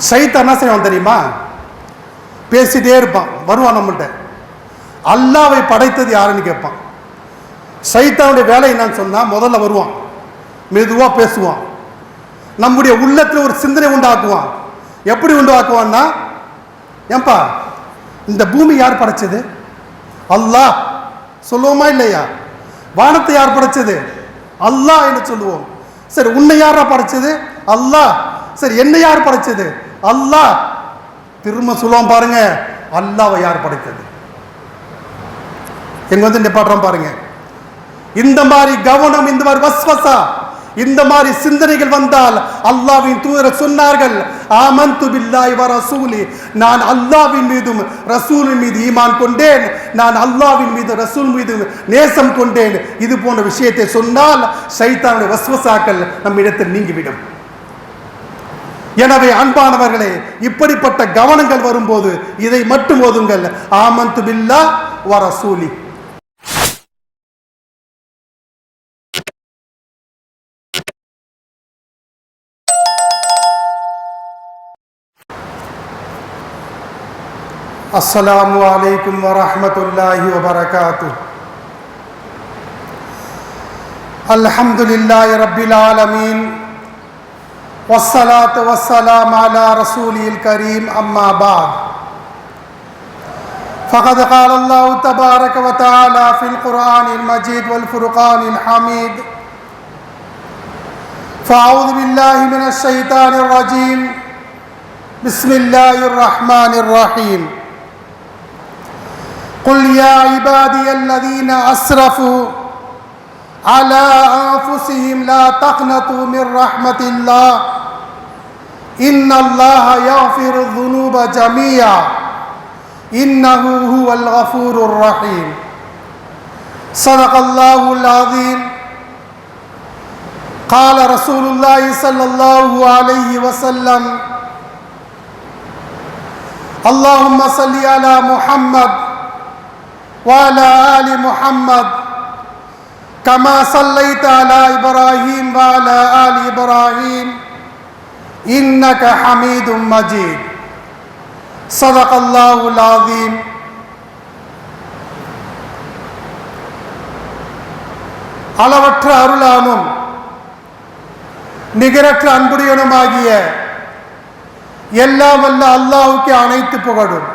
சைத்தான் என்ன செய்வான் தெரியுமா? பேசிட்டே இருப்பான், வருவான் நம்மள்கிட்ட. அல்லாவை படைத்தது யாருன்னு கேட்பான். சைத்தானுடைய வேலை என்னன்னு சொன்னா, முதல்ல வருவான், மெதுவா பேசுவான், நம்முடைய உள்ளத்தில் ஒரு சிந்தனை உண்டாக்குவான். எப்படி உண்டாக்குவான்னா, ஏன்பா இந்த பூமி யார் படைச்சது? அல்லாஹ் சொல்லுவோமா இல்லையா? வானத்தை யார் படைச்சது? அல்லாஹ் என்று சொல்லுவோம். சரி, உன்னை யாரா படைச்சது? அல்லாஹ். சரி, என்னை யார் படைச்சது? அல்லாஹ். திரும்ப சொல்லுவோம் பாருங்க, அல்லாஹ்வை யார் படைத்தது? எங்க வந்து நிப்பாட்டுறோம் பாருங்க. இந்த மாதிரி கவனம், இந்த மாதிரி வஸ்வசா, இந்த மாதிரி சிந்தனைகள் வந்தால் அல்லாஹ்வின் தூதர் சொன்னார்கள், ஆமன்து பில்லாஹி வ ரசூலி, நான் அல்லாஹ்வின் மீதும் ரசூலின் மீது ஈமான் கொண்டேன், நான் அல்லாஹ்வின் மீது ரசூல் மீது நேசம் கொண்டேன். இது போன்ற விஷயத்தை சொன்னால் ஷைத்தானுடைய வஸ்வசாக்கள் நம் இடத்தில் நீங்கிவிடும். எனவே அன்பானவர்களே, இப்படிப்பட்ட கவனங்கள் வரும்போது இதை மட்டும் ஓதுங்கள், ஆமன்து பில்லாஹி வ ரசூலி. அஸ்ஸலாமு அலைக்கும் வரஹ்மத்துல்லாஹி வபரகாத்துஹ். அல்ஹம்துலில்லாஹி ரப்பில் ஆலமீன், வஸ்ஸலாத்து வஸ்ஸலாமு அலா ரசூலில் கரீம், அம்மா பஅத். ஃபகத் قال الله تبارك وتعالى في القرآن المجيد والفرقان الحميد. فأعوذ بالله من الشيطان الرجيم. بسم الله الرحمن الرحيم. قل يا عبادي الذين أسرفوا على أنفسهم لا تقنطوا من رحمة الله إن الله يغفر الذنوب جميعا إنه هو الغفور الرحيم. صدق الله العظيم. قال رسول الله صلى الله عليه وسلم: اللهم صل على محمد وعلى آل محمد كما صليت على إبراهيم وعلى آل إبراهيم إنك حميد مجيد. صدق الله العظيم. அளவற்ற அருளானும் நிகரற்ற அன்புடையனுமாகிய எல்லாம் வல்ல அல்லாஹ்வுக்கு அனைத்து புகழும்.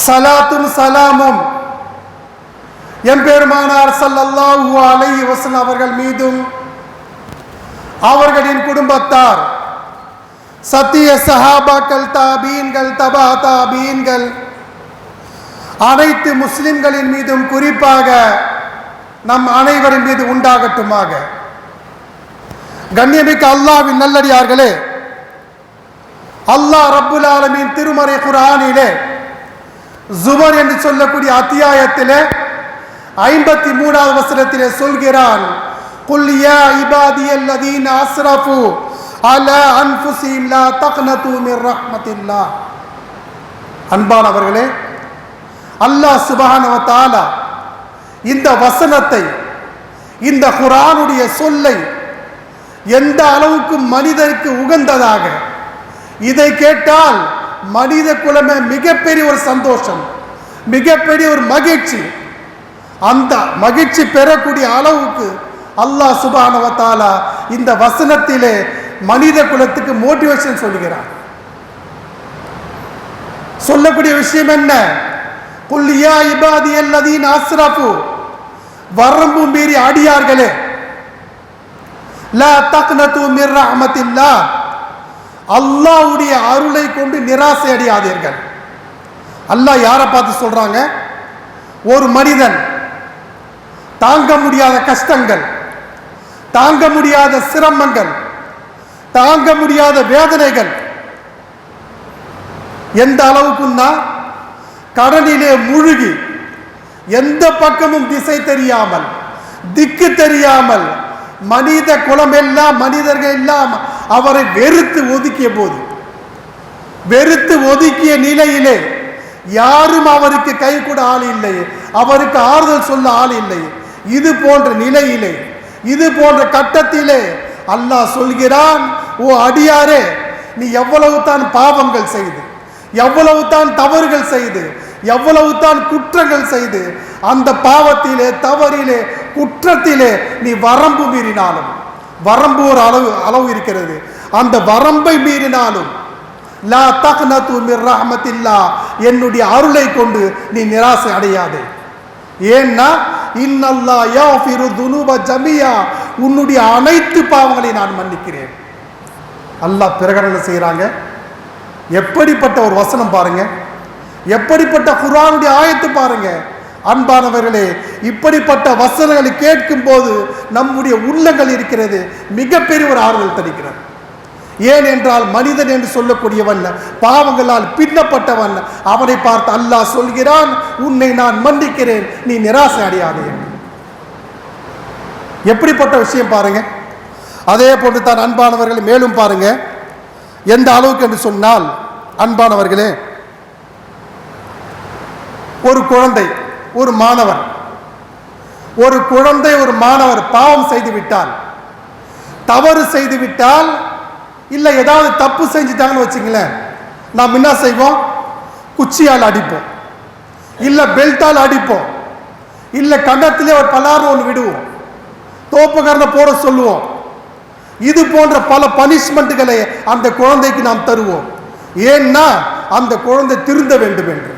சலாத்தும் சலாமும் எம்பெருமானார் ஸல்லல்லாஹு அலைஹி வஸல்லம் அவர்கள் மீதும், அவர்களின் குடும்பத்தார், சத்திய சஹாபாக்கள், தாபீன்கள், தபா தாபீன்கள், அனைத்து முஸ்லிம்களின் மீதும், குறிப்பாக நம் அனைவரின் மீது உண்டாகட்டுமாக. கண்ணியமிக்க அல்லாஹ்வின் நல்லடியார்களே, அல்லாஹ் ரப்புல் ஆலமீன் திருமறை குர்ஆனிலே ஜுமர் என்று சொல்லக்கூடிய அத்தியாயத்திலே 53வது வசனத்திலே சொல்கிறான், குல் யா இபாதியல்லதீன அஸ்ரஃபு அலா அன்ஃபுஸிஹிம் லா தக்னது மிர் ரஹ்மத்தில்லாஹ். அன்பானவர்களே, அல்லாஹ் சுப்ஹானஹு வ தஆலா இந்த வசனத்தை, இந்த குர்ஆனுடைய சொல்லை எந்த அளவுக்கு மனிதருக்கு உகந்ததாக, இதை கேட்டால் மனித குலமே மிகப்பெரிய ஒரு சந்தோஷம், மிகப்பெரிய ஒரு மகிழ்ச்சி, அந்த மகிழ்ச்சி பெறக்கூடிய அளவுக்கு அல்லாஹ் சுப்ஹானஹு வ தஆலா இந்த வசனத்திலே மனித குலத்துக்கு மோட்டிவேஷன் சொல்லுகிறார். சொல்லக்கூடிய விஷயம் என்ன? குல் யா இபாதியல்லதீன அஸ்ரஃபு, வரம்பு மீறி அடியார்களே, லா தக்னது மிர் ரஹ்மத்தில்லாஹ், அல்லாஹ்வுடைய அருளை கொண்டு நிராசை அடையாதீர்கள். அல்லாஹ் யாரை பார்த்து சொல்றாங்க? ஒரு மனிதன் தாங்க முடியாத கஷ்டங்கள், தாங்க முடியாத சிரமங்கள், தாங்க முடியாத வேதனைகள் எந்த அளவுக்குன்னா, கடனிலே முழுகி எந்த பக்கமும் திசை தெரியாமல், திக்கு தெரியாமல், மனித குலம் எல்லாம், மனிதர்கள் எல்லாம் அவரை வெறுத்து ஒதுக்கிய போது, வெறுத்து ஒதுக்கிய நிலையிலே யாரும் அவருக்கு கை கூட ஆள் இல்லை, அவருக்கு ஆறுதல் சொல்ல ஆள் இல்லை. இது போன்ற நிலையிலே, இது போன்ற கட்டத்திலே அல்லாஹ் சொல்கிறான், ஓ அடியாரே, நீ எவ்வளவு தான் பாவங்கள் செய்து, எவ்வளவு தான் தவறுகள் செய்து, எவ்வளவு தான் குற்றங்கள் செய்து, அந்த பாவத்திலே, தவறிலே, குற்றத்திலே நீ வரம்பு மீறினாலும், வரம்பு ஒரு அளவு இருக்கிறது, அந்த வரம்பை மீறினாலும் லா தக்னது மிர் ரஹ்மத்தில்லாஹ், என்னுடைய அருளை கொண்டு நீ நிராசை அடையாதே. ஏன்னா இன்னல்லாஹ் யஃபிரு துனூப ஜமியா, உன்னுடைய அனைத்து பாவங்களை நான் மன்னிக்கிறேன். அல்லாஹ் பிரகடனம் செய்கிறாங்க. எப்படிப்பட்ட ஒரு வசனம் பாருங்க, எப்படிப்பட்ட குர்ஆனுடைய ஆயத்து பாருங்க. அன்பானவர்களே, இப்படிப்பட்ட வசனங்களை கேட்கும் போது நம்முடைய உள்ளங்கள் இருக்கிறது மிகப்பெரிய ஒரு ஆறுதல் தருகிறது. ஏன் என்றால் மனிதன் என்று சொல்லக்கூடியவன் பாவங்களால் பின்னப்பட்டவன். அவனை பார்த்து அல்லாஹ் சொல்கிறான், உன்னை நான் மன்னிக்கிறேன், நீ நிராசை அடையாதே. எப்படிப்பட்ட விஷயம் பாருங்க. அதே போன்று தான் அன்பானவர்களே, மேலும் பாருங்க எந்த அளவுக்கு என்று சொன்னால், அன்பானவர்களே, ஒரு குழந்தை, ஒரு மாணவர், ஒரு குழந்தை, ஒரு மாணவர் பாவம் செய்து விட்டால், தவறு செய்து விட்டால், இல்லை ஏதாவது தப்பு செஞ்சுட்டாங்கன்னு வச்சுங்களேன், நாம் என்ன செய்வோம்? குச்சியால் அடிப்போம், இல்லை பெல்ட்டால் அடிப்போம், இல்லை கன்னத்திலே ஒரு பலாறு ஒன்று விடுவோம், தோப்புக்காரனை போட சொல்லுவோம். இது போன்ற பல பனிஷ்மெண்ட்டுகளை அந்த குழந்தைக்கு நாம் தருவோம். ஏன்னா அந்த குழந்தை திருந்த வேண்டும் என்று.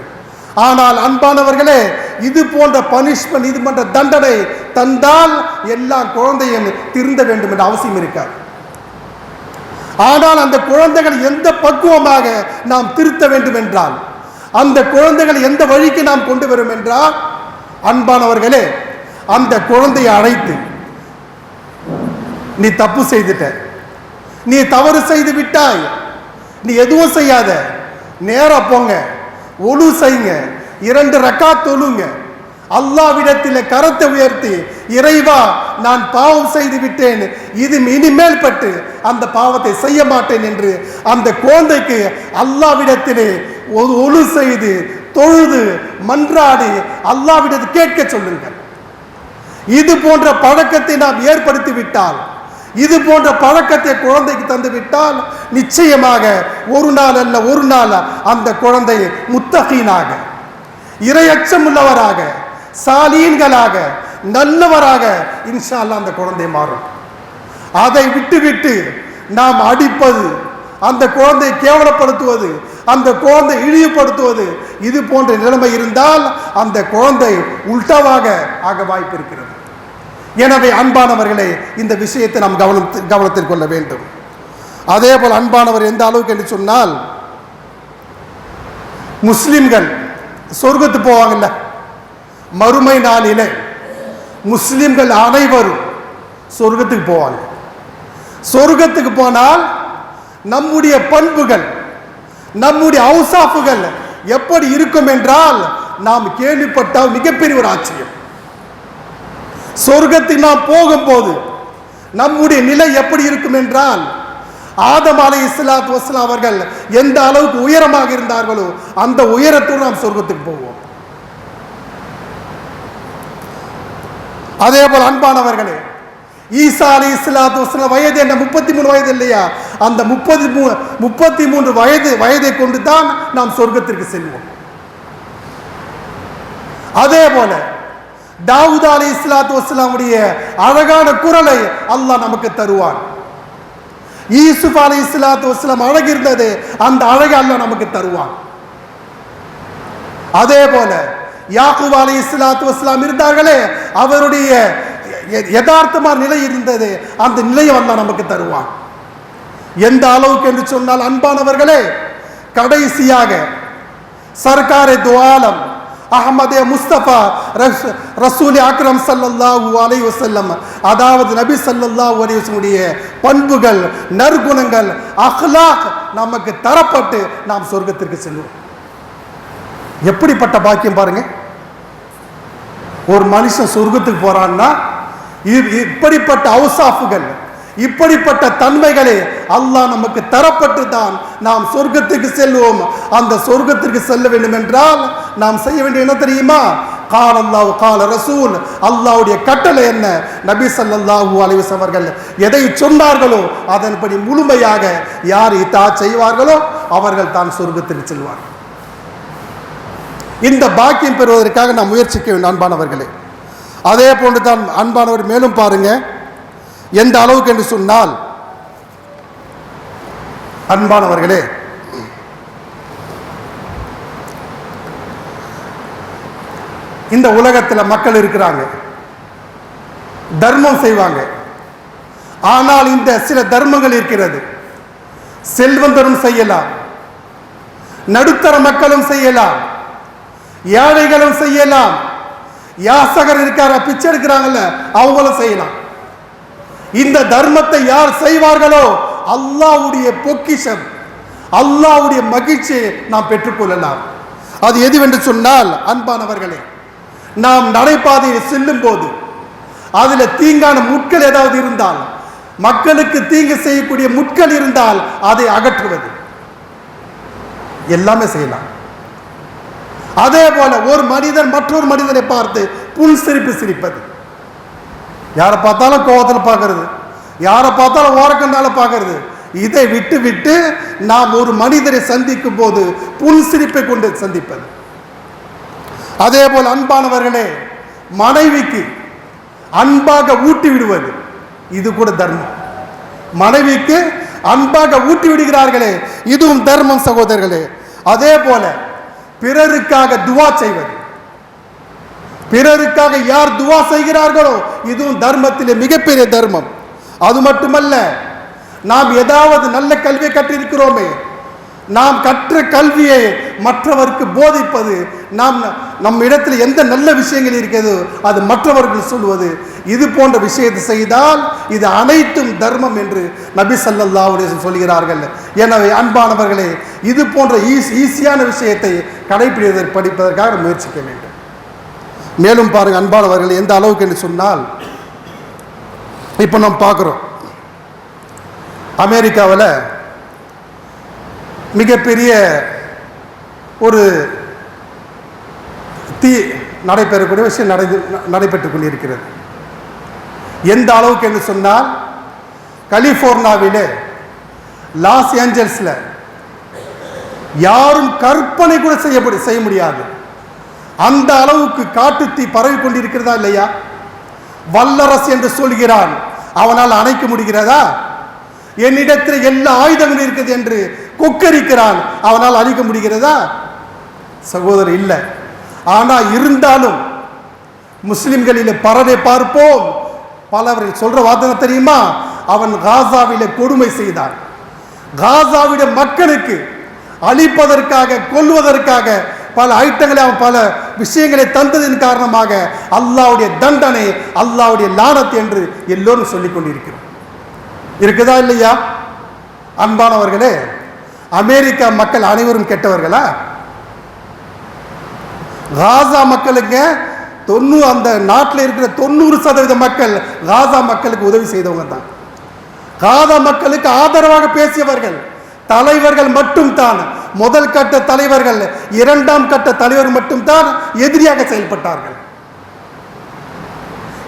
ஆனால் அன்பானவர்களே, இது போன்ற பனிஷ்மெண்ட், இது போன்ற தண்டனை தந்தால் எல்லா குழந்தையும் திருந்த வேண்டும் என்ற அவசியம் இருக்காது. ஆனால் அந்த குழந்தைகள் எந்த பக்குவமாக நாம் திருத்த வேண்டும் என்றால், அந்த குழந்தைகளை எந்த வழிக்கு நாம் கொண்டு வரும் என்றால், அன்பானவர்களே, அந்த குழந்தையை அழைத்து, நீ தப்பு செய்துட்ட, நீ தவறு செய்து விட்டாய், நீ எதுவும் செய்யாத, நேரா போங்க, ஒழு செய்யுங்க, 2 ரக்காத் தொழுங்க, அல்லாஹ்விடத்தில் கரத்தை உயர்த்தி, இறைவா நான் பாவம் செய்து விட்டேன், இது இனிமேல் பட்டு அந்த பாவத்தை செய்ய மாட்டேன் என்று அந்த குழந்தைக்கு அல்லாஹ்விடத்திலே ஒழு செய்து தொழுது மன்றாடி அல்லாஹ்விடத்தில் கேட்க சொல்லுங்கள். இது போன்ற பழக்கத்தை நாம் ஏற்படுத்தி விட்டால், இது போன்ற பழக்கத்தை குழந்தைக்கு தந்து விட்டால், நிச்சயமாக ஒரு நாள் அல்ல ஒரு நாள் அந்த குழந்தை முத்தகீனாக, இறையச்சம் உள்ளவராக, சாலீன்களாக, நல்லவராக இன்ஷா அல்லாஹ் அந்த குழந்தை மாறும். அதை விட்டுவிட்டு நாம் அடிப்பது, அந்த குழந்தை கேவலப்படுத்துவது, அந்த குழந்தை இழிவுபடுத்துவது, இது போன்ற நிலைமை இருந்தால் அந்த குழந்தை உல்டாவாக ஆக வாய்ப்பு இருக்கிறது. எனவே அன்பானவர்களே, இந்த விஷயத்தை நாம் கவனத்தில் கொள்ள வேண்டும். அதே போல் அன்பானவர் எந்த அளவுக்கு என்று சொன்னால், முஸ்லிம்கள் சொர்க்கத்துக்கு போவாங்கல்ல, மறுமை நாளிலே முஸ்லிம்கள் அனைவரும் சொர்க்கத்துக்கு போவாங்க. சொர்க்கத்துக்கு போனால் நம்முடைய பண்புகள், நம்முடைய அவுசாஃபுகள் எப்படி இருக்கும் என்றால், நாம் கேள்விப்பட்டால் மிகப்பெரிய ஒரு ஆச்சரியம். சொர்க்கத்துக்கு நாம் போகும்போது நம்முடைய நிலை எப்படி இருக்கும் என்றால், ஆதம் அலைஹிஸ்ஸலாத்து வஸ்ஸலாம் அவர்கள் எந்த அளவுக்கு உயரமாக இருந்தார்களோ அந்த உயரத்தோடு நாம் சொர்க்கத்துக்கு போவோம். அதே போல் அன்பானவர்களே, ஈசா அலைஹிஸ்ஸலாத்து வஸ்ஸலாம் வயது என்ன 33 வயது இல்லையா, அந்த 33 வயதை கொண்டு தான் நாம் சொர்க்கத்திற்கு செல்வோம். அதே போல தாவூத் அலைஹிஸ்ஸலாத்து வஸ்ஸலாமுடைய அழகான குரலை அல்லாஹ் நமக்கு தருவான். யூசுப் அலைஹிஸ்ஸலாத்து வஸ்ஸலாம் அழகு இருந்தது, அந்த அழகை அல்லாஹ் நமக்கு தருவான். அதே போல யாக்கூப் அலைஹிஸ்ஸலாத்து வஸ்ஸலாம் இருந்தார்களே, அவருடைய யதார்த்தமான நிலை இருந்தது, அந்த நிலையை அல்லாஹ் நமக்கு தருவான். எந்த அளவுக்கு என்று சொன்னால் அன்பானவர்களே, கடைசியாக சர்க்காரே துஆலம் அஹ்மதே முஸ்தபா ரசூல் அக்ரம் ஸல்லல்லாஹு அலைஹி வஸல்லம், அதாவது நபி ஸல்லல்லாஹு அலைஹி வஸல்லுடைய பண்புகள், நற்குணங்கள், அக்லாக் நமக்கு தரப்பட்டு நாம் சொர்க்கத்திற்கு செல்வோம். எப்படிப்பட்ட பாக்கியம் பாருங்க. ஒரு மனுஷன் சொர்க்கத்துக்கு போறான்னா இப்படிப்பட்ட அவுசாஃபுகள், இப்படிப்பட்ட தன்மைகளை அல்லாஹ் நமக்கு தரப்பட்டு தான் நாம் சொர்க்கத்துக்கு செல்வோம். அந்த சொர்க்கத்திற்கு செல்ல வேண்டும் என்றால் நாம் செய்ய வேண்டிய என்ன தெரியுமா? கால அல்லாஹ் கால ரசூல், அல்லாஹ்வுடைய கட்டளை என்ன, நபி ஸல்லல்லாஹு அலைஹி வஸல்லம் அவர்கள் எதை சொன்னார்களோ அதன்படி முழுமையாக யார் இத்தாஅத் செய்வார்களோ அவர்கள் தான் சொர்க்கத்திற்கு செல்வார்கள். இந்த பாக்கியம் பெறுவதற்காக நாம் முயற்சிக்க வேண்டும் அன்பானவர்களே. அதே போன்று தான் அன்பானவர் மேலும் பாருங்க, எந்த அளவுக்கு என்று சொன்னால் அன்பானவர்களே, இந்த உலகத்தில் மக்கள் இருக்கிறாங்க, தர்மம் செய்வாங்க. ஆனால் இந்த சில தர்மங்கள் இருக்கிறது, செல்வந்தரும் செய்யலாம், நடுத்தர மக்களும் செய்யலாம், ஏழைகளும் செய்யலாம், யாசகர் இருக்கார பிச்சை எடுக்கிறாங்கல்ல அவங்களும் செய்யலாம். இந்த தர்மத்தை யார் செய்வார்களோ அல்லாஹ்வுடைய பொக்கிஷம், அல்லாஹ்வுடைய மகிழ்ச்சியை நாம் பெற்றுக்கொள்ளலாம். அது எதுவென்று சொன்னால் அன்பானவர்களே, நாம் நடைபாதையில் செல்லும் போது அதில் தீங்கான முட்கள் ஏதாவது இருந்தால், மக்களுக்கு தீங்கு செய்யக்கூடிய முட்கள் இருந்தால் அதை அகற்றுவது எல்லாமே செய்யலாம். அதே போல ஒரு மனிதன் மற்றொரு மனிதனை பார்த்து புன் சிரிப்பு சிரிப்பது, யாரை பார்த்தாலும் கோபத்தில் பார்க்கறது, யாரை பார்த்தாலும் ஓரக்கண்ணால பார்க்கறது, இதை விட்டு விட்டு நாம் ஒரு மனிதரை சந்திக்கும் போது புன் சிரிப்பை கொண்டு சந்திப்பது. அதே போல் அன்பானவர்களே, மனைவிக்கு அன்பாக ஊட்டி விடுவது, இது கூட தர்மம். மனைவிக்கு அன்பாக ஊட்டி விடுகிறார்களே, இதுவும் தர்மம் சகோதரர்களே. அதே போல பிறருக்காக துவா செய்வது, பிறருக்காக யார் துவா செய்கிறார்களோ இதுவும் தர்மத்திலே மிகப்பெரிய தர்மம். அது மட்டுமல்ல, நாம் ஏதாவது நல்ல கல்வியை கற்றிருக்கிறோமே, நாம் கற்ற கல்வியை மற்றவருக்கு போதிப்பது, நம் இடத்தில் எந்த நல்ல விஷயங்கள் இருக்கிறதோ அது மற்றவர்கள் சொல்வது, இது போன்ற விஷயத்தை செய்தால் இது அனைத்தும் தர்மம் என்று நபி ஸல்லல்லாஹு அலைஹி வஸல்லம் சொல்கிறார்கள். எனவே அன்பானவர்களே, இது போன்ற ஈஸியான விஷயத்தை கடைபிடிப்பதற்கு படிப்பதற்காக முயற்சிக்க வேண்டும். மேலும் பாருங்கள் அன்பானவர்கள், எந்த அளவுக்கு என்று சொன்னால், இப்போ நாம் பார்க்குறோம் அமெரிக்காவில் மிகப்பெரிய ஒரு தீ நடைபெறக்கூடிய விஷயம் நடைபெற்றுக் கொண்டிருக்கிறது. எந்த அளவுக்கு என்று சொன்னால், கலிபோர்னியாவிலே லாஸ் ஏஞ்சல்ஸில் யாரும் கற்பனை கூட செய்ய முடியாது அந்த அளவுக்கு காட்டு தீ பரவி கொண்டிருக்கிறதா இல்லையா? வல்லரசு என்று சொல்கிறான், அவனால் அணைக்க முடிகிறதா? என்னிடத்தில் எல்லா ஆயுதங்களும் இருக்குது என்று கொக்கரிக்கிறான், அவனால் அழிக்க முடிகிறதா? சகோதரர் இல்லை. ஆனால் இருந்தாலும் முஸ்லிம்களிலே பரவை பார்ப்போம். பலவர்கள் சொல்ற வாதனை தெரியுமா? அவன் காசாவிலே கொடுமை செய்தான், காசாவிட மக்களுக்கு அழிப்பதற்காக கொல்வதற்காக பல ஐட்டங்களை அவன் பல விஷயங்களை தந்ததின் காரணமாக அல்லாஹ்வுடைய தண்டனை, அல்லாஹ்வுடைய லானத் என்று எல்லோரும் சொல்லிக் கொண்டிருக்கிறோம். இருக்குதா இல்லையா? அன்பானவர்களே, அமெரிக்கா மக்கள் அனைவரும் கெட்டவர்களா? காசா மக்களுக்கு அந்த நாட்டில் இருக்கிற 90% மக்கள் காசா மக்களுக்கு உதவி செய்தவங்க தான். காசா மக்களுக்கு ஆதரவாக பேசியவர்கள் தலைவர்கள் மட்டும்தான், முதல் கட்ட தலைவர்கள், இரண்டாம் கட்ட தலைவர் மட்டும்தான் எதிரியாக செயல்பட்டார்கள்.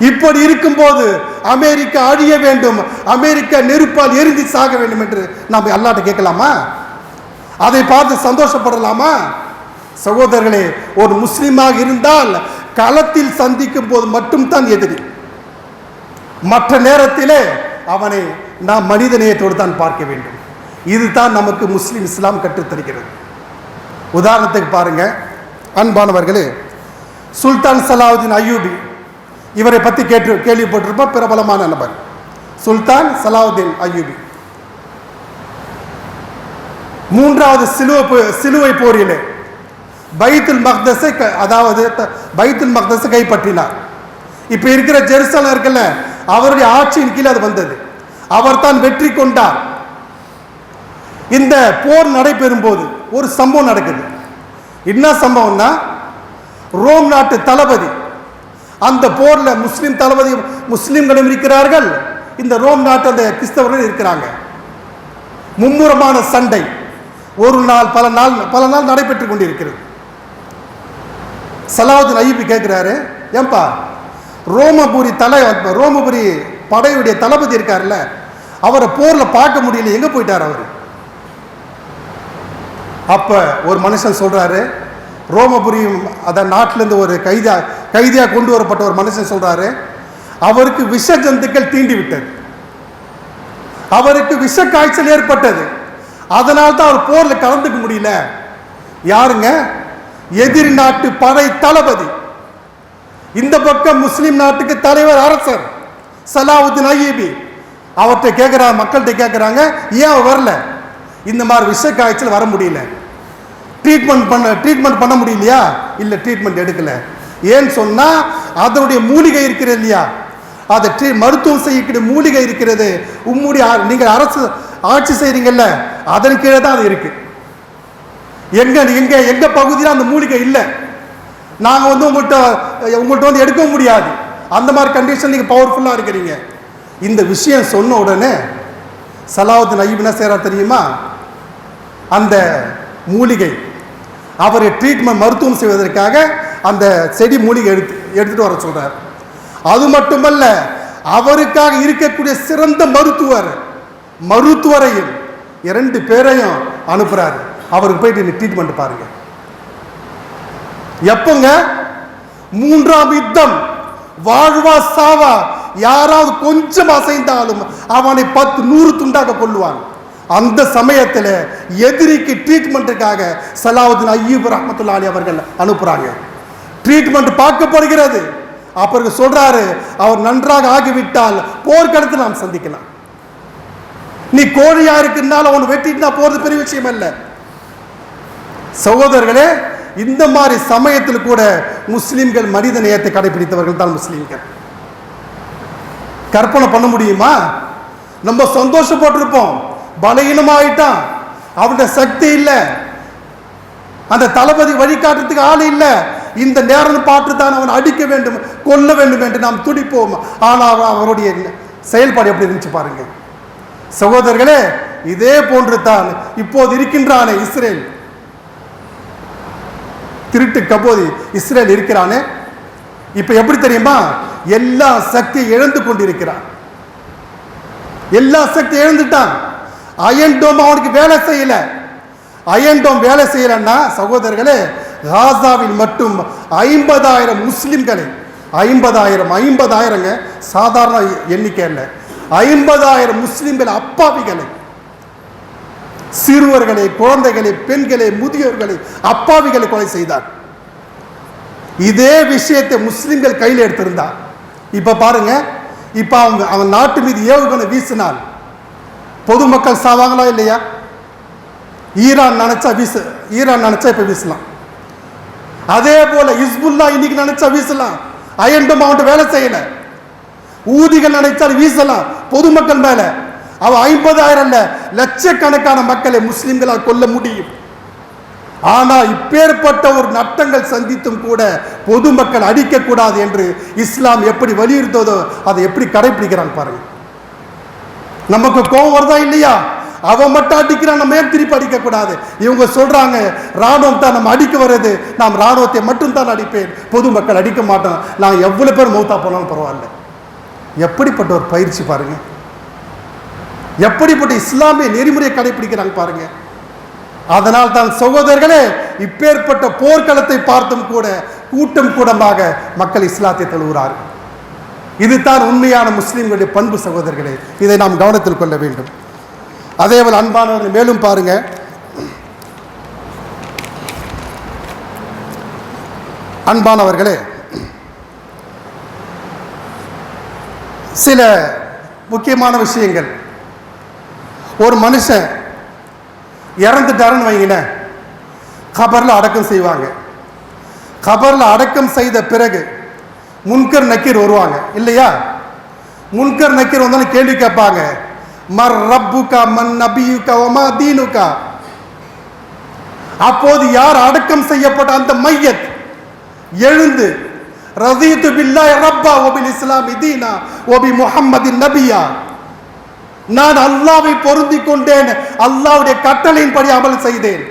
இப்படி இருக்கும்போது அமெரிக்கா அழிய வேண்டும், அமெரிக்கா நெருப்பால் எரிந்து சாக வேண்டும் என்று நாம் அல்லாஹ்ட்ட கேட்கலாமா? அதை பார்த்து சந்தோஷப்படலாமா? சகோதரர்களே, ஒரு முஸ்லிமாக இருந்தால் களத்தில் சந்திக்கும் போது மட்டும்தான் எதிரி, மற்ற நேரத்திலே அவனை நாம் மனித நேயத்தோடு தான் பார்க்க வேண்டும். இதுதான் நமக்கு முஸ்லிம் இஸ்லாம் கற்றுத்தருகிறது. உதாரணத்துக்கு பாருங்க அன்பானவர்களே, சுல்தான் சலாவுதீன் அய்யூபி, இவரை பற்றி கேள்விப்பட்டிருப்ப பிரபலமான நபர். சுல்தான் சலாவுதீன் அய்யூபி மூன்றாவது சிலுவை போரிலே பைத்துல் மக்தஸை, அதாவது பைத்துல் மக்தஸை கைப்பற்றினார். இப்போ இருக்கிற ஜெருசலம் இருக்குல்ல, அவருடைய ஆட்சியின் கீழே அது வந்தது. அவர் தான் வெற்றி கொண்டார். இந்த போர் நடைபெறும் போது ஒரு சம்பவம் நடக்குது. என்ன சம்பவம்னா, ரோம் நாட்டு தளபதி, அந்த போர்ல முஸ்லிம் தளபதி, முஸ்லிம்களும் இருக்கிறார்கள், இந்த ரோம் நாட்டு அந்த கிறிஸ்தவர்கள் இருக்கிறாங்க. மும்முரமான சண்டை ஒரு நாள் பல நாள் நடைபெற்றுக் கொண்டிருக்கிறது. சலாவுதீன் அய்யூபி கேட்குறாரு, ஏன்பா ரோமபுரி படையுடைய தளபதி இருக்கார்ல, அவரை போரில் பார்க்க முடியல, எங்கே போயிட்டார் அவர்? அப்போ ஒரு மனுஷன் சொல்கிறாரு, ரோமபுரி அதான் நாட்டிலேருந்து ஒரு கைதியாக கொண்டு வரப்பட்ட ஒரு மனுஷன் சொல்கிறாரு, அவருக்கு விஷ ஜந்துக்கள் தீண்டி விட்டது, அவருக்கு விஷ காய்ச்சல் ஏற்பட்டது, அதனால்தான் அவர் போரில் கலந்துக்க முடியல. யாருங்க? எதிரி நாட்டு படை தளபதி. இந்த பக்கம் முஸ்லிம் நாட்டுக்கு தலைவர் அரசர் சலாவுதீன் அய்யூபி. அவர்கிட்ட கேட்குறாங்க, மக்கள்கிட்ட கேட்குறாங்க, ஏன் வரல? இந்த மாதிரி விஷ காய்ச்சல் வர முடியல, ட்ரீட்மெண்ட் பண்ண முடியலையா? இல்லை, ட்ரீட்மெண்ட் எடுக்கல. ஏன்னு சொன்னால் அதனுடைய மூலிகை இருக்கிறது இல்லையா, அதை மருத்துவம் செய்யக்கூடிய மூலிகை இருக்கிறது. உம்முடைய நீங்கள் அரசு ஆட்சி செய்கிறீங்கல்ல, அதன் கீழே தான் அது இருக்கு. எங்க பகுதியில் அந்த மூலிகை இல்லை, நாங்கள் உங்கள்கிட்ட வந்து எடுக்க முடியாது. அந்த மாதிரி கண்டிஷன் நீங்கள் பவர்ஃபுல்லாக இருக்கிறீங்க. இந்த விஷயம் சொன்ன உடனே சலாவுதீன் அய்யூபி என்ன செய்கிறார் தெரியுமா? அந்த மூலிகை அவரை ட்ரீட்மெண்ட் மருத்துவம் செய்வதற்காக அந்த செடி மூலிகை எடுத்துட்டு வர சொல்றார். அது மட்டுமல்ல, அவருக்காக இருக்கக்கூடிய சிறந்த மருத்துவரையும் 2 பேரையும் அனுப்புறாரு. அவருக்கு போயிட்டு ட்ரீட்மெண்ட் பாருங்க. எப்பங்க? 3ஆம் யுத்தம், வாழ்வா சாவா, யாராவது கொஞ்சம் அசைந்தாலும் அவனை 10-100 துண்டாக கொள்ளுவான். அந்த சமயத்தில் எதிரிக்கு ட்ரீட்மெண்ட்டுக்காக சலாவுதீன் அய்யூபி ரஹ்மத்துல்லாஹி அலைஹி அவர்கள் அனுப்புறாங்க. ட்ரீட்மெண்ட் பார்க்கப்படுகிறது. அப்புறம் சொல்றாரு, அவர் நன்றாக ஆகிவிட்டால் போர்க்களத்தில் நாம் சந்திக்கலாம். நீ கோழியா இருக்குனால அவனை வெட்டிட்டு போறது பெரிய விஷயம் அல்ல. சகோதரர்களே, இந்த மாதிரி சமயத்தில் கூட முஸ்லிம்கள் மனித நேயத்தை கடைபிடித்தவர்கள் தான் முஸ்லிம்கள். கற்பனை பண்ண முடியுமா? நம்ம சந்தோஷப்பட்டிருப்போம், பலகீனமாயிட்டான், அவனுடைய சக்தி இல்லை, அந்த தளபதி வழிகாட்டுறதுக்கு ஆள் இல்லை, இந்த நேரம் பார்த்து தான் அவன் அடிக்க வேண்டும், கொல்ல வேண்டும் என்று நாம் துடிப்போம். ஆனால் அவருடைய செயல்பாடு எப்படி இருந்துச்சு பாருங்க. சகோதரர்களே, இதே போன்று தான் இப்போது இருக்கின்றானே இஸ்ரேல், திருட்டு கபோதி இஸ்ரேல் இருக்கிறானே, இப்ப எப்படி தெரியுமா? எல்லா சக்தியை இழந்து கொண்டிருக்கிறான். எல்லா சக்தியை இழந்துட்டான். அயன் டோம் அவனுக்கு வேலை செய்யல. அயன் டோம் வேலை செய்யலன்னா சகோதரர்களே, காசாவில் மட்டும் 50,000 முஸ்லிம்களை, 50,000 சாதாரண எண்ணிக்கை அல்ல, 50,000 முஸ்லிம்கள் அப்பாவிகளை, சிறுவர்களை, குழந்தைகளை, பெண்களை, முதியோர்களை, அப்பாவிகளை கொலை செய்தார். இதே விஷயத்தை முஸ்லிம்கள் கையில் எடுத்திருந்தார். இப்ப பாருங்க, இப்ப அவன் நாட்டு மீது ஏவுகணை வீசினால் பொதுமக்கள் சாவாங்களா இல்லையா? ஈரான் நினைச்சா இப்ப வீசலாம். அதே போல ஹிஸ்புல்லா இன்னைக்கு நினைச்சா வீசலாம். அயன் டோம் அவன் வேலை செய்யல. ஊதிகள் நினைச்சால் வீசலாம் பொதுமக்கள் மேல. அவன் 50,000 அல்ல, லட்சக்கணக்கான மக்களை முஸ்லிம்களால் கொல்ல முடியும். ஆனா இப்பேற்பட்ட ஒரு நட்டங்கள் சந்தித்தும் கூட பொதுமக்கள் அடிக்கக்கூடாது என்று இஸ்லாம் எப்படி வலியுறுத்ததோ அதை எப்படி கடைபிடிக்கிறான் பாருங்க. நமக்கு கோபம் வருதா இல்லையா? அவன் மட்டும் அடிக்கிறான், நம்ம ஏன் திருப்பி அடிக்க கூடாது? இவங்க சொல்றாங்க ராணுவம் தான் நம்ம அடிக்க வருது, நாம் ராணுவத்தை மட்டும் தான் அடிப்பேன், பொதுமக்கள் அடிக்க மாட்டோம், நான் எவ்வளவு பேர் மௌத்தா போனாலும் பரவாயில்ல. எப்படிப்பட்ட ஒரு பயிற்சி பாருங்க, எப்படிப்பட்ட இஸ்லாமிய நெறிமுறையை கடைபிடிக்கிறாங்க பாருங்க. அதனால் தான் சகோதரர்களே, இப்பேற்பட்ட போர்க்களத்தை பார்த்தும் கூட கூட்டம் கூட்டமாக மக்கள் இஸ்லாத்தை தழுவுகிறார்கள். இதுதான் உண்மையான முஸ்லிம்களுடைய பண்பு சகோதரர்களே. இதை நாம் கவனத்தில் கொள்ள வேண்டும். அதேபோல் அன்பானவர்கள் மேலும் பாருங்க, அன்பானவர்களே, சில முக்கியமான விஷயங்கள். ஒரு மனுஷன் இறந்துட்டாருன்னு வைங்களேன், கபரில் அடக்கம் செய்வாங்க. கபரில் அடக்கம் செய்த பிறகு முன்கர் நக்கீர் வருவாங்க இல்லையா? முன்கர் நக்கீர் வந்தாலும் கேள்வி கேட்பாங்க, மர் ரப்புகா மன் நபியுகா வமா தீனுகா. அப்போது யார் அடக்கம் செய்யப்பட்ட அந்த மையத் எழுந்து ரதீது பில்லாஹி ரப்பா வபில் இஸ்லாமி தீனா வபி முஹம்மதின் நபியா, நான் அல்லாஹ்வை பொருந்திக் கொண்டேன், அல்லாஹ்வுடைய கட்டளையின்படி அமல் செய்தேன்,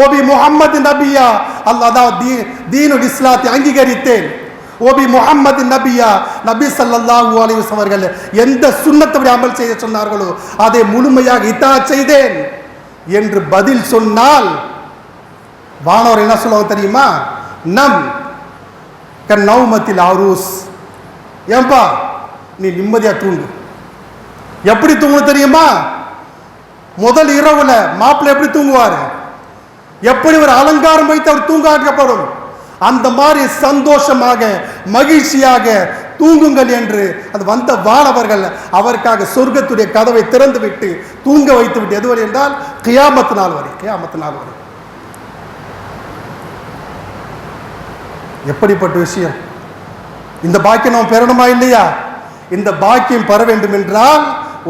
ஓபி முஹம்மது நபியா, அதாவது தீனுல் இஸ்லாத்தை அங்கீகரித்தேன். ஓபி முஹம்மது நபியா, நபி ஸல்லல்லாஹு அலைஹி வஸல்லம் அவர்கள் எந்த சுன்னத்தை அமல் செய்ய சொன்னார்களோ அதை முழுமையாக இத்தாஅத் செய்தேன் என்று பதில் சொன்னால் வானவர் என்ன சொல்லுவாங்க தெரியுமா? நம் கன்னௌமத்தில் அரூஸ், ஏன்பா நீ நிம்மதியா தூங்கு. எப்படி தூங்கணும் தெரியுமா? முதல் இரவுல மாப்பிள்ளை எப்படி தூங்குவாரு? எப்படி ஒரு அலங்காரம் வைத்து அவர் தூங்க வைக்கப்படும், அந்த மாதிரி சந்தோஷமாக மகிழ்ச்சியாக தூங்குங்கள் என்று அது வந்த வானவர்கள் அவருக்காக சொர்க்கத்துடைய கதவை திறந்து விட்டு தூங்க வைத்து விட்டு எதுவரை என்றால் கியாமத் நாள் வரை. கியாமத் நாள் வரை எப்படிப்பட்ட விஷயம்! இந்த பாக்கியம் நாம் பெறணுமா இல்லையா? இந்த பாக்கியம் பெற வேண்டும் என்றால்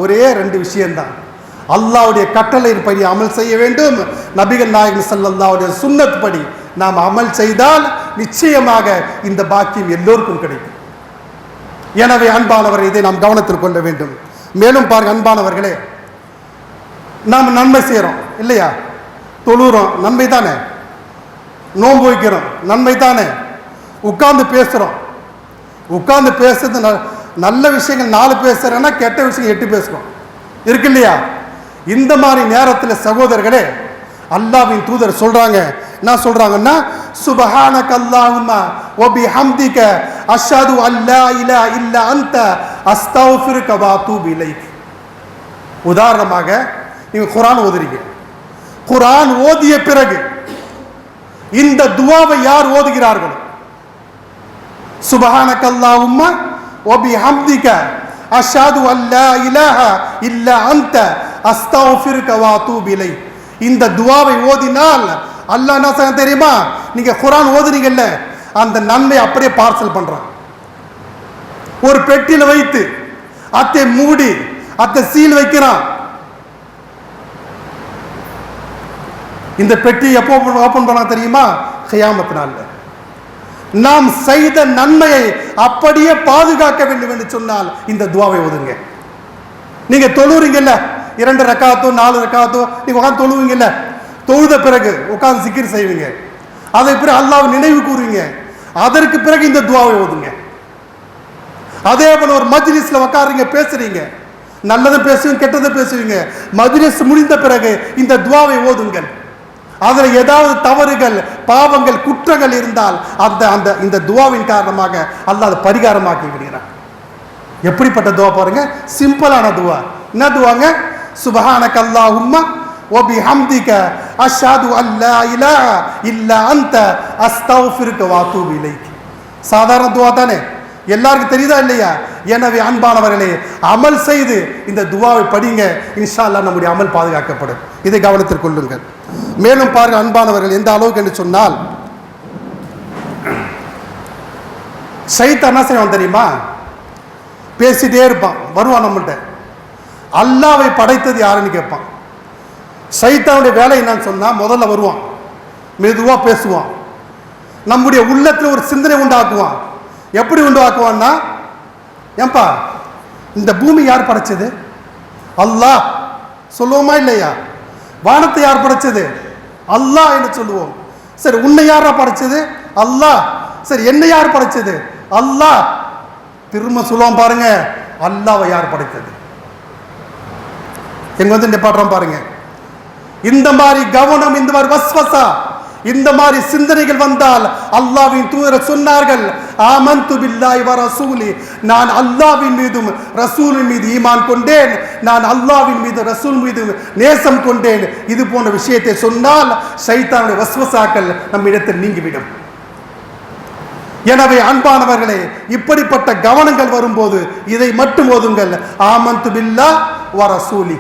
ஒரே 2 விஷயம்தான். அல்லாஹ்வுடைய கட்டளையின்படி அமல் செய்ய வேண்டும். நபிகள் நாயகம் ஸல்லல்லாஹு அலைஹி வஸல்லம் சுன்னத் படி நாம் அமல் செய்தால் நிச்சயமாக இந்த பாக்கியம் எல்லோருக்கும் கிடைக்கும். எனவே அன்பானவரை இதை நாம் கவனத்தில் கொள்ள வேண்டும். மேலும் பாருங்க அன்பானவர்களே, நாம் நன்மை செய்கிறோம் இல்லையா? தொழுகிறோம், நன்மை தானே. நோன்பு வைக்கிறோம், நன்மை தானே. உட்கார்ந்து பேசுகிறோம், உட்கார்ந்து பேசுறது நல்ல விஷயங்கள் 4 பேசுறேன்னா கெட்ட விஷயம் 8 பேசுகிறோம் இருக்கு இல்லையா? இந்த மாதிரி நேரத்தில் சகோதரர்களே அல்லாஹ்வின் தூதர் சொல்றாங்க, என்ன சொல்றாங்கன்னா, சுப்ஹானக அல்லாஹும்ம வ பிஹம்திக அஷ்ஹது அல்லா இலாஹ இல்லா அன்த அஸ்தக்ஃபிருக வ அத்தூபு இலைக். உதாரணமாக நீங்க குர்ஆன் ஓதுறீங்க, குர்ஆன் ஓதிய பிறகு இந்த துஆவை யார் ஓதுகிறார்களோ, சுப்ஹானக அல்லாஹும்ம வ பிஹம்திக அஷ்ஹது அல்லா இலாஹ இல்லா அன்த அஸ்தக்ஃபிருக வ அத்தூபு இலைக், இந்த துஆவை ஓதினால் அல்லாஹ் என்ன செய்ய தெரியுமா? நீங்க குர்ஆன் ஓதுறீங்கல்ல, அந்த நன்மை அப்படியே பார்சல் பண்றான். ஒரு பெட்டியில வைத்து அத்தை மூடி அத்தை சீல் வைக்கிறான். இந்த பெட்டி எப்போ ஓபன் பண்ண தெரியுமா? கியாமத் நாள்ல. நாம் செய்த நன்மையை அப்படியே பாதுகாக்க வேண்டும் என்று சொன்னால் இந்த துஆவை ஓதுங்க. நீங்க தொழுறீங்கல்ல, 2 ரக்காத்தோ 4 ரக்காத்தோ நீங்க உட்கார்ந்து தொழுவீங்கல்ல, தொழுத பிறகு உட்கார்ந்து சிக்கிர் செய்வீங்க, அதை பிறகு அல்லாஹ்வை நினைவு கூறுவீங்க, அதற்கு பிறகு இந்த துஆவை ஓதுங்க. அதே போல ஒரு மஜ்லிஸ்ல உட்காருங்க, பேசுறீங்க, நல்லதை பேசுவீங்க கெட்டதை பேசுவீங்க, மஜ்லிஸ் முடிந்த பிறகு இந்த துஆவை ஓதுங்கள். அதில் ஏதாவது தவறுகள் பாவங்கள் குற்றங்கள் இருந்தால் அந்த அந்த இந்த துஆவின் காரணமாக அல்லாஹ் அதை பரிகாரமாக்கி விடுகிறான். எப்படிப்பட்ட துஆ பாருங்க, சிம்பிளான துஆ. என்ன துஆங்க? சுப்ஹானக அல்லாஹும்ம வ பிஹம்திக அஷ்ஹது அல்லா இலாஹ இல்லா அன்த அஸ்தக்ஃபிருக வ அத்தூபு இலைக். சாதாரண துஆ தானே, எல்லாருக்கும் தெரியுதா இல்லையா? எனவே அன்பானவர்களே, அமல் செய்து இந்த துஆவை படிங்க, இன்ஷா அல்லாஹ் நம்முடைய அமல் பாதுகாக்கப்படும். இதை கவனத்தில் கொள்ளுங்கள். மேலும் பாருங்க அன்பானவர்கள், எந்த அளவுக்கு என்று சொன்னால் ஷைத்தான் என்ன செய்வான் தெரியுமா? பேசிட்டே இருப்பான், வருவான் நம்மள்கிட்ட. அல்லாஹ்வை படைத்தது யாருன்னு கேட்பான். ஷைத்தானுடைய வேலை என்னன்னு சொன்னா, முதல்ல வருவான், மெதுவா பேசுவான், நம்முடைய உள்ளத்தில் ஒரு சிந்தனை உண்டாக்குவான். எப்படி உண்டாக்குவான்னா, ஏன்பா இந்த பூமி யார் படைச்சது? அல்லாஹ் சொல்லுவோமா இல்லையா? வானத்தை யார் படைச்சது? அல்லாஹ் என்று சொல்லுவோம். சரி, உன்னை யாரா படைச்சது? அல்லாஹ். சரி, என்னை யார் படைச்சது? அல்லாஹ். திரும்ப சொல்லுவோம் பாருங்க, அல்லாஹ்வை யார் படைத்தது? எங்க வந்து நிப்பாட்டுறோம் பாருங்க. இந்த மாதிரி கவனம், இந்த மாதிரி வஸ்வசா, இந்த மாதிரி சிந்தனைகள் வந்தால் அல்லாஹ்வின் தூதர் சொன்னார்கள், ஆமன்து பில்லாஹி வ ரசூலி, நான் அல்லாஹ்வின் மீதும் ரசூலின் மீது ஈமான் கொண்டேன், நான் அல்லாஹ்வின் மீது ரசூல் மீது நேசம் கொண்டேன். இது போன்ற விஷயத்தை சொன்னால் ஷைத்தானுடைய வஸ்வசாக்கள் நம் இடத்தில் நீங்கிவிடும். எனவே அன்பானவர்களே, இப்படிப்பட்ட கவனங்கள் வரும்போது இதை மட்டும் ஓதுங்கள், ஆமன்து பில்லாஹி வ ரசூலி.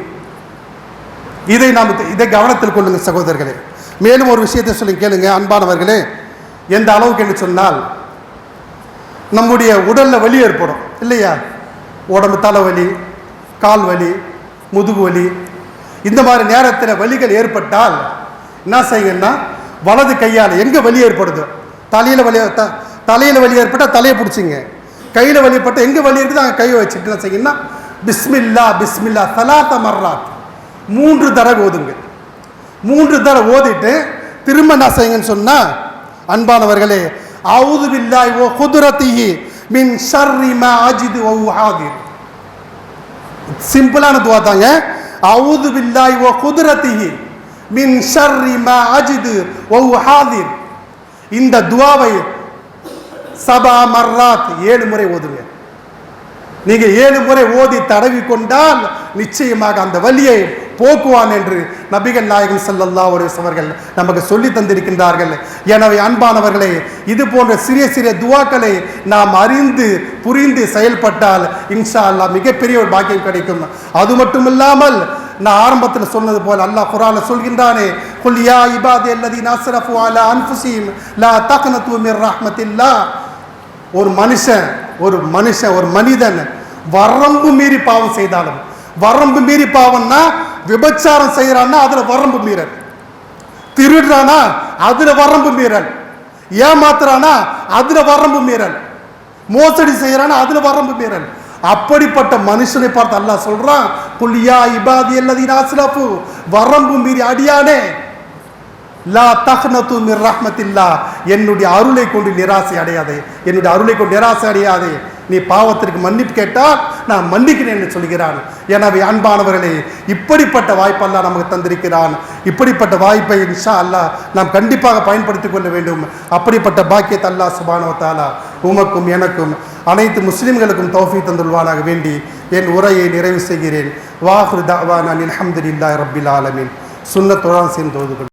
இதை கவனத்தில் கொள்ளுங்கள் சகோதரர்களே. மேலும் ஒரு விஷயத்தை சொல்லி கேளுங்க அன்பானவர்களே. எந்த அளவுக்கு என்று சொன்னால், நம்முடைய உடல்ல வலி ஏற்படும் இல்லையா? உடம்பு தலைவலி, கால் வலி, முதுகு வலி, இந்த மாதிரி நேரத்தில் வலிகள் ஏற்பட்டால் என்ன செய்யுங்கன்னா, வலது கையால் எங்க வலி ஏற்படுது, தலையில வலி ஏற்பட்டால் தலையை பிடிச்சிங்க, கையில் வலி ஏற்பட்டால் எங்க வலி இருக்குது அங்கே கையை வச்சுட்டு என்ன செய்யுங்கன்னா, பிஸ்மில்லா பிஸ்மில்லா சலாத்த மர்ராத் 3 தடவை ஓதுங்க. 3 தடவை ஓதிட்டு திரும்ப என்ன செய்யுங்கன்னு சொன்னா, அன்பானவர்களே, அவுது பில்லாஹி வ குத்ரத்திஹி மின் ஷர்ரி மா அஜிது வ உஹாதிர். சிம்பிளான துவா தாங்க. அவுது பில்லாஹி வ குத்ரத்திஹி மின் ஷர்ரி மா அஜிது வ உஹாதிர். இந்த துவாவை சபா மர்ராத் 7 முறை ஓதுங்க. நீங்க 7 முறை ஓதி தடவி கொண்டால் நிச்சயமாக அந்த வலியை போக்குவான் என்று நபிகள் நாயகம் ஸல்லல்லாஹு அலைஹி வஸல்லம் அவர்கள் நமக்கு சொல்லி தந்திருக்கின்றார்கள். எனவே அன்பானவர்களே, இது போன்ற சிறிய சிறிய துவாக்களை நாம் அறிந்து புரிந்து செயல்பட்டால் இன்ஷா அல்லாஹ் மிகப்பெரிய ஒரு பாக்கியம் கிடைக்கும். அது மட்டுமில்லாமல் நான் ஆரம்பத்தில் சொன்னது போல அல்லாஹ் குர்ஆன்ல சொல்கின்றானே, குல் யா இபாதி அல்லதீன அஸ்ரஃபு அலா அன்ஃபுஸிஹிம் லா தக்னது மிர் ரஹ்மத்தில்லாஹ். ஒரு மனிதன் வரம்பு மீறி பாவம் செய்தாலும், வரம்பு மீறி பாவம்னா விபச்சாரம் செய்யறான்னா அதுல வரம்பு மீறல், திருடுறானா அதுல வரம்பு மீறல், ஏமாத்துறானா அதுல வரம்பு மீறல், மோசடி செய்யறானா அதுல வரம்பு மீறல். அப்படிப்பட்ட மனுஷனை பார்த்து அல்லாஹ் சொல்றான், குல் யா இபாதி அல்லதீன அஸ்ரஃபு, வரம்பு மீறி அடியானே, லா தக்னது மிர் ரஹ்மத்தில்லாஹ், என்னுடைய அருளை கொண்டு நிராசை அடையாதே, என்னுடைய அருளை கொண்டு நிராசை அடையாதே. நீ பாவத்திற்கு மன்னிப்பு கேட்டால் நான் மன்னிக்கிறேன் என்று சொல்கிறான். எனவே அன்பானவர்களே, இப்படிப்பட்ட வாய்ப்பு அல்லாஹ் நமக்கு தந்திருக்கிறான். இப்படிப்பட்ட வாய்ப்பை இன்ஷா அல்லாஹ் நாம் கண்டிப்பாக பயன்படுத்திக் கொள்ள வேண்டும். அப்படிப்பட்ட பாக்கியத்தை அல்லாஹ் சுப்ஹானஹு வ தஆலா உமக்கும் எனக்கும் அனைத்து முஸ்லிம்களுக்கும் தௌஃபீக் தந்துள்வானாக வேண்டி என் உரையை நிறைவு செய்கிறேன். வாஹிரு தஅவானா அல்ஹம்துலில்லாஹி ரப்பில் ஆலமீன். சுன்னத்துடன் சேர்ந்து